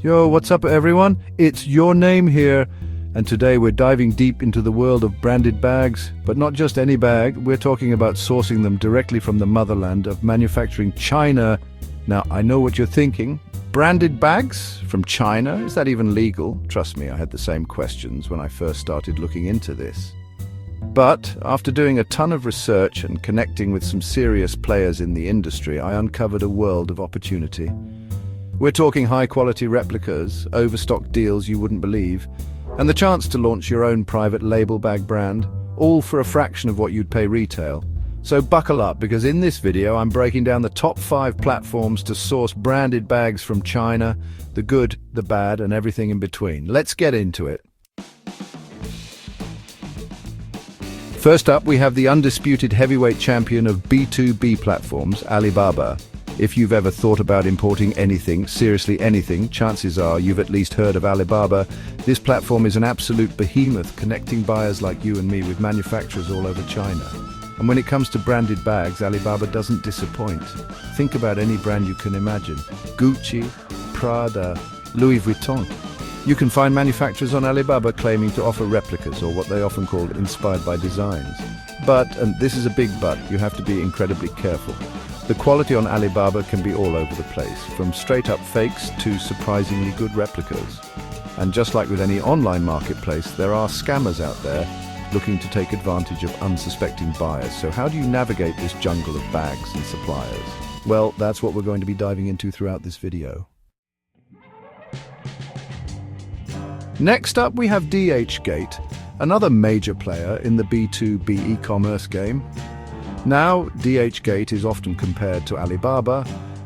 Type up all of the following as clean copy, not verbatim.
Yo, what's up everyone? It's Your Name here, and today we're diving deep into the world of branded bags, but not just any bag. We're talking about sourcing them directly from the motherland of manufacturing, China. Now, I know what you're thinking. Branded bags from China? Is that even legal? Trust me, I had the same questions when I first started looking into this. But after doing a ton of research and connecting with some serious players in the industry, I uncovered a world of opportunity. We're talking high-quality replicas, overstock deals you wouldn't believe, and the chance to launch your own private label bag brand, all for a fraction of what you'd pay retail. So buckle up, because in this video I'm breaking down the top 5 platforms to source branded bags from China, the good, the bad, and everything in between. Let's get into it. First up, we have the undisputed heavyweight champion of B2B platforms, Alibaba. If you've ever thought about importing anything, seriously anything, chances are you've at least heard of Alibaba. This platform is an absolute behemoth, connecting buyers like you and me with manufacturers all over China. And when it comes to branded bags, Alibaba doesn't disappoint. Think about any brand you can imagine. Gucci, Prada, Louis Vuitton. You can find manufacturers on Alibaba claiming to offer replicas, or what they often call inspired by designs. But, and this is a big but, you have to be incredibly careful. The quality on Alibaba can be all over the place, from straight-up fakes to surprisingly good replicas. And just like with any online marketplace, there are scammers out there looking to take advantage of unsuspecting buyers. So how do you navigate this jungle of bags and suppliers? Well, that's what we're going to be diving into throughout this video. Next up, we have DHgate, another major player in the B2B e-commerce game. Now, DHgate is often compared to Alibaba,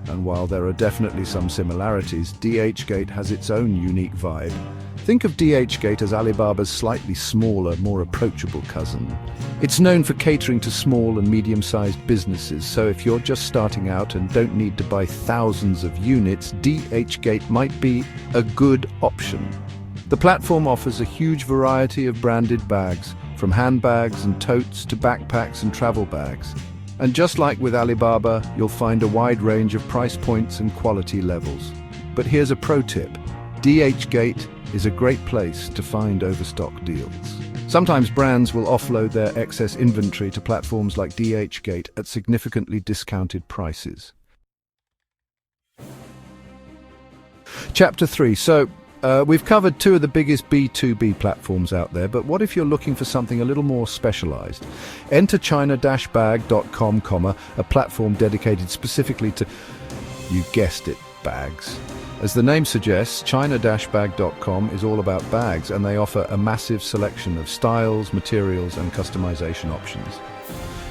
and while there are definitely some similarities, DHgate has its own unique vibe. Think of DHgate as Alibaba's slightly smaller, more approachable cousin. It's known for catering to small and medium-sized businesses, so if you're just starting out and don't need to buy thousands of units, DHgate might be a good option. The platform offers a huge variety of branded bags, from handbags and totes to backpacks and travel bags. And just like with Alibaba, you'll find a wide range of price points and quality levels. But here's a pro tip. DHgate is a great place to find overstock deals. Sometimes brands will offload their excess inventory to platforms like DHgate at significantly discounted prices. Chapter 3. We've covered 2 of the biggest B2B platforms out there, but what if you're looking for something a little more specialized? Enter China-Bag.com, a platform dedicated specifically to, you guessed it, bags. As the name suggests, China-Bag.com is all about bags, and they offer a massive selection of styles, materials, and customization options.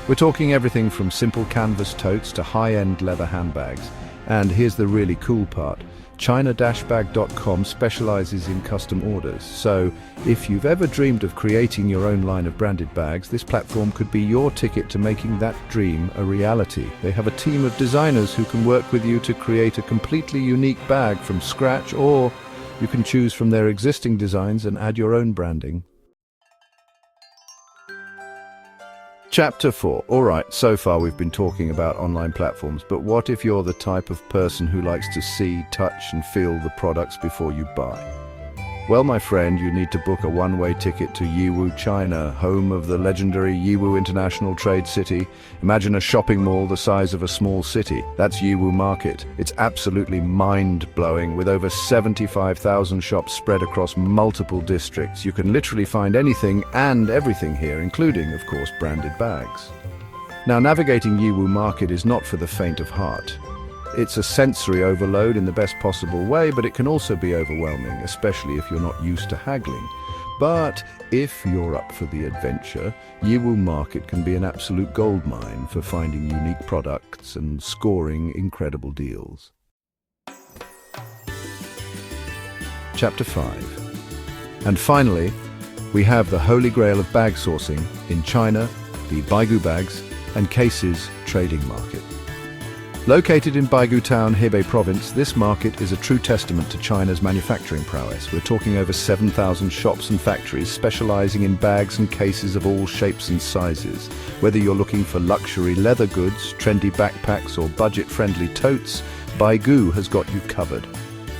We're talking everything from simple canvas totes to high-end leather handbags. And here's the really cool part. China-Bag.com specializes in custom orders, so if you've ever dreamed of creating your own line of branded bags, this platform could be your ticket to making that dream a reality. They have a team of designers who can work with you to create a completely unique bag from scratch, or you can choose from their existing designs and add your own branding. Chapter 4. Alright, so far we've been talking about online platforms, but what if you're the type of person who likes to see, touch and feel the products before you buy? Well, my friend, you need to book a one-way ticket to Yiwu, China, home of the legendary Yiwu International Trade City. Imagine a shopping mall the size of a small city. That's Yiwu Market. It's absolutely mind-blowing, with over 75,000 shops spread across multiple districts. You can literally find anything and everything here, including, of course, branded bags. Now, navigating Yiwu Market is not for the faint of heart. It's a sensory overload in the best possible way, but it can also be overwhelming, especially if you're not used to haggling. But if you're up for the adventure, Yiwu Market can be an absolute goldmine for finding unique products and scoring incredible deals. Chapter 5. And finally, we have the holy grail of bag sourcing in China, the Baigu bags and cases trading market. Located in Baigu Town, Hebei Province, this market is a true testament to China's manufacturing prowess. We're talking over 7,000 shops and factories specializing in bags and cases of all shapes and sizes. Whether you're looking for luxury leather goods, trendy backpacks, or budget-friendly totes, Baigu has got you covered.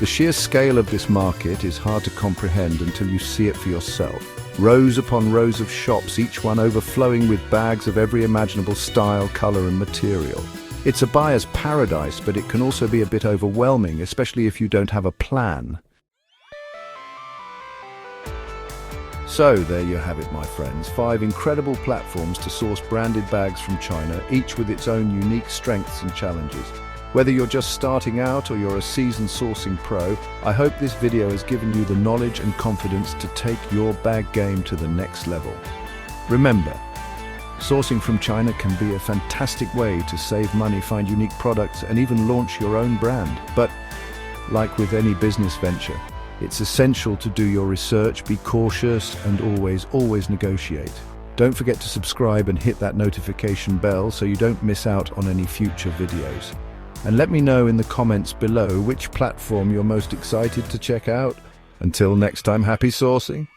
The sheer scale of this market is hard to comprehend until you see it for yourself. Rows upon rows of shops, each one overflowing with bags of every imaginable style, color and material. It's a buyer's paradise, but it can also be a bit overwhelming, especially if you don't have a plan. So there you have it, my friends. 5 incredible platforms to source branded bags from China, each with its own unique strengths and challenges. Whether you're just starting out or you're a seasoned sourcing pro, I hope this video has given you the knowledge and confidence to take your bag game to the next level. Remember, sourcing from China can be a fantastic way to save money, find unique products, and even launch your own brand. But, like with any business venture, it's essential to do your research, be cautious, and always negotiate. Don't forget to subscribe and hit that notification bell so you don't miss out on any future videos. And let me know in the comments below which platform you're most excited to check out. Until next time, happy sourcing!